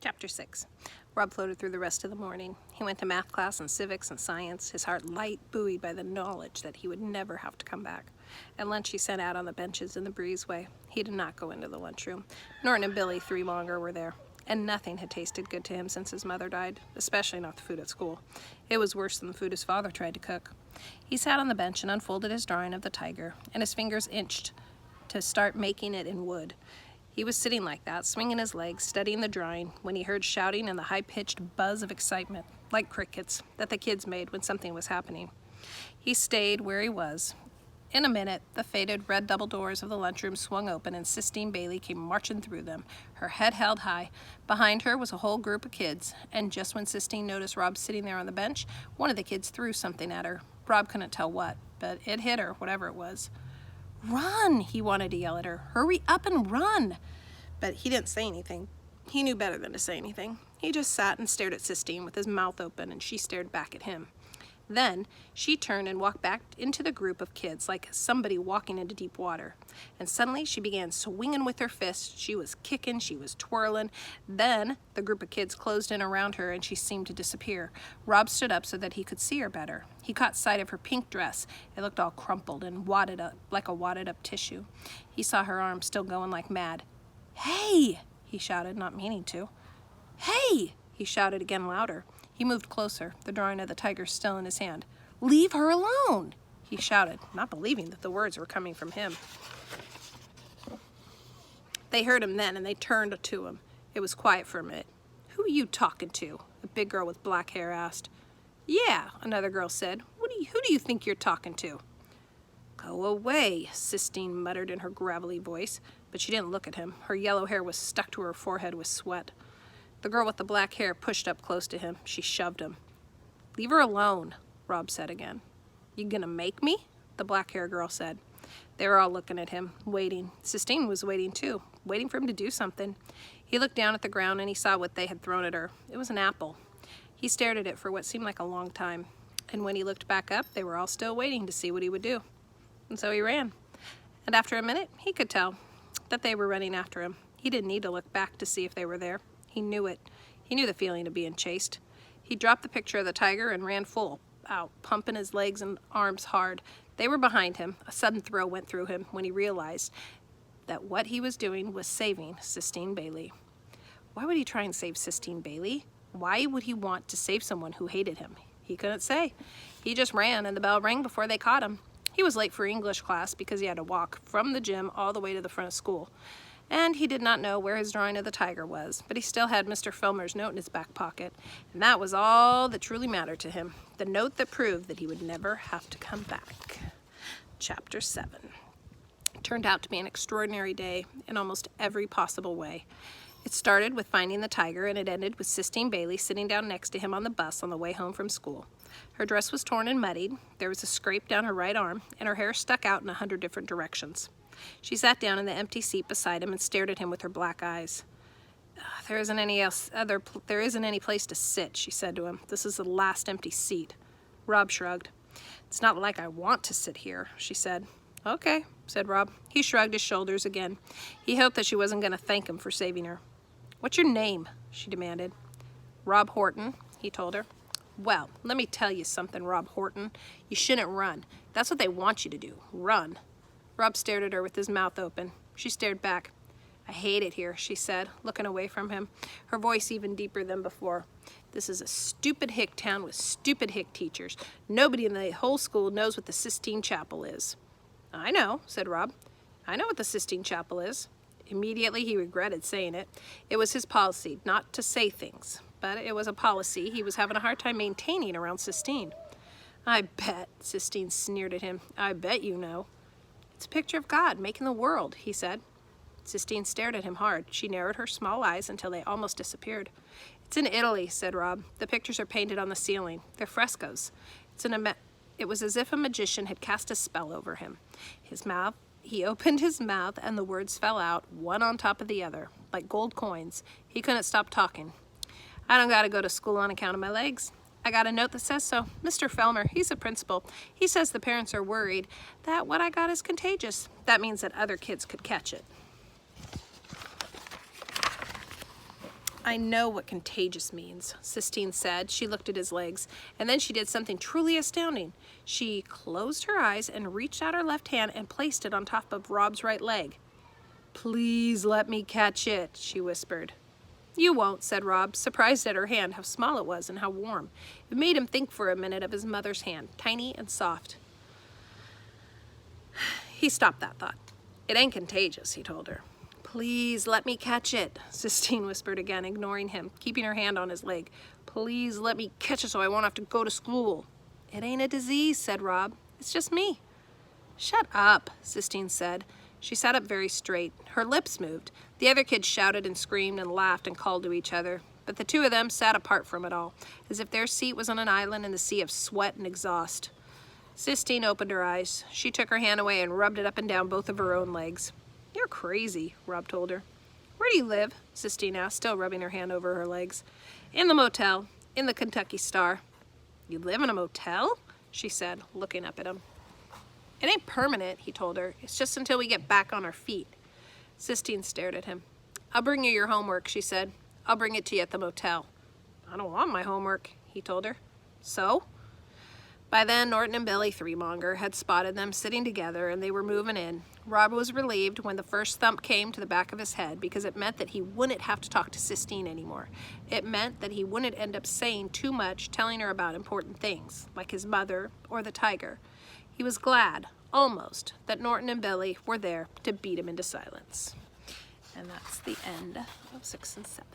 Chapter 6. Rob floated through the rest of the morning. He went to math class and civics and science, his heart light, buoyed by the knowledge that he would never have to come back. At lunch, he sat out on the benches in the breezeway. He did not go into the lunchroom. Norton and Billy, 3 longer, were there, and nothing had tasted good to him since his mother died, especially not the food at school. It was worse than the food his father tried to cook. He sat on the bench and unfolded his drawing of the tiger, and his fingers inched to start making it in wood. He was sitting like that, swinging his legs, studying the drawing, when he heard shouting and the high-pitched buzz of excitement, like crickets, that the kids made when something was happening. He stayed where he was. In a minute, the faded red double doors of the lunchroom swung open and Sistine Bailey came marching through them, her head held high. Behind her was a whole group of kids, and just when Sistine noticed Rob sitting there on the bench, one of the kids threw something at her. Rob couldn't tell what, but it hit her, whatever it was. "Run!" he wanted to yell at her. "Hurry up and run!" But he didn't say anything. He knew better than to say anything. He just sat and stared at Sistine with his mouth open, and she stared back at him. Then she turned and walked back into the group of kids like somebody walking into deep water. And suddenly she began swinging with her fists. She was kicking, she was twirling. Then the group of kids closed in around her and she seemed to disappear. Rob stood up so that he could see her better. He caught sight of her pink dress. It looked all crumpled and wadded up like a wadded up tissue. He saw her arms still going like mad. "Hey!" he shouted, not meaning to. "Hey!" he shouted again louder. He moved closer, the drawing of the tiger still in his hand. "Leave her alone!" he shouted, not believing that the words were coming from him. They heard him then, and they turned to him. It was quiet for a minute. "Who are you talking to?" a big girl with black hair asked. "Yeah," another girl said. Who do you think you're talking to?" "Go away," Sistine muttered in her gravelly voice, but she didn't look at him. Her yellow hair was stuck to her forehead with sweat. The girl with the black hair pushed up close to him. She shoved him. "Leave her alone," Rob said again. "You gonna make me?" the black hair girl said. They were all looking at him, waiting. Sistine was waiting too, waiting for him to do something. He looked down at the ground and he saw what they had thrown at her. It was an apple. He stared at it for what seemed like a long time. And when he looked back up, they were all still waiting to see what he would do. And so he ran. And after a minute, he could tell that they were running after him. He didn't need to look back to see if they were there. He knew it. He knew the feeling of being chased. He dropped the picture of the tiger and ran full out, pumping his legs and arms hard. They were behind him. A sudden thrill went through him when he realized that what he was doing was saving Sistine Bailey. Why would he try and save Sistine Bailey? Why would he want to save someone who hated him? He couldn't say. He just ran, and the bell rang before they caught him. He was late for English class because he had to walk from the gym all the way to the front of school. And he did not know where his drawing of the tiger was, but he still had Mr. Filmer's note in his back pocket, and that was all that truly mattered to him, the note that proved that he would never have to come back. Chapter 7. It turned out to be an extraordinary day in almost every possible way. It started with finding the tiger, and it ended with Sistine Bailey sitting down next to him on the bus on the way home from school. Her dress was torn and muddied, there was a scrape down her right arm, and her hair stuck out in 100 different directions. She sat down in the empty seat beside him and stared at him with her black eyes. There isn't any place to sit," she said to him. "This is the last empty seat." Rob shrugged. "It's not like I want to sit here," she said. "Okay," said Rob. He shrugged his shoulders again. He hoped that she wasn't going to thank him for saving her. "What's your name?" she demanded. "Rob Horton," he told her. "Well, let me tell you something, Rob Horton. You shouldn't run. That's what they want you to do, run." Rob stared at her with his mouth open. She stared back. "I hate it here," she said, looking away from him, her voice even deeper than before. "This is a stupid hick town with stupid hick teachers. Nobody in the whole school knows what the Sistine Chapel is." "I know," said Rob. "I know what the Sistine Chapel is." Immediately he regretted saying it. It was his policy not to say things, but it was a policy he was having a hard time maintaining around Sistine. "I bet," Sistine sneered at him. "I bet you know." "It's a picture of God making the world," he said. Sistine stared at him hard. She narrowed her small eyes until they almost disappeared. "It's in Italy," said Rob. "The pictures are painted on the ceiling. They're frescoes. It was as if a magician had cast a spell over him. He opened his mouth and the words fell out, one on top of the other, like gold coins. He couldn't stop talking. "I don't gotta go to school on account of my legs. I got a note that says so. Mr. Felmer, he's a principal. He says the parents are worried that what I got is contagious. That means that other kids could catch it." I know what contagious means, Sistine said. She looked at his legs, and then she did something truly astounding. She closed her eyes and reached out her left hand and placed it on top of Rob's right leg. Please let me catch it, she whispered. You won't, said Rob, surprised at her hand, how small it was and how warm. It made him think for a minute of his mother's hand, tiny and soft. He stopped that thought. It ain't contagious, he told her. Please let me catch it, Sistine whispered again, ignoring him, keeping her hand on his leg. Please let me catch it so I won't have to go to school. It ain't a disease, said Rob. It's just me. Shut up, Sistine said. She sat up very straight. Her lips moved. The other kids shouted and screamed and laughed and called to each other, but the two of them sat apart from it all, as if their seat was on an island in the sea of sweat and exhaust. Sistine opened her eyes. She took her hand away and rubbed it up and down both of her own legs. You're crazy, Rob told her. Where do you live? Sistine asked, still rubbing her hand over her legs. In the motel, in the Kentucky Star. You live in a motel? She said, looking up at him. It ain't permanent, he told her. It's just until we get back on our feet. Sistine stared at him. I'll bring you your homework, she said. I'll bring it to you at the motel. I don't want my homework, he told her. So? By then, Norton and Billy Threemonger had spotted them sitting together, and they were moving in. Rob was relieved when the first thump came to the back of his head because it meant that he wouldn't have to talk to Sistine anymore. It meant that he wouldn't end up saying too much, telling her about important things, like his mother or the tiger. He was glad, almost, that Norton and Billy were there to beat him into silence. And that's the end of 6 and 7.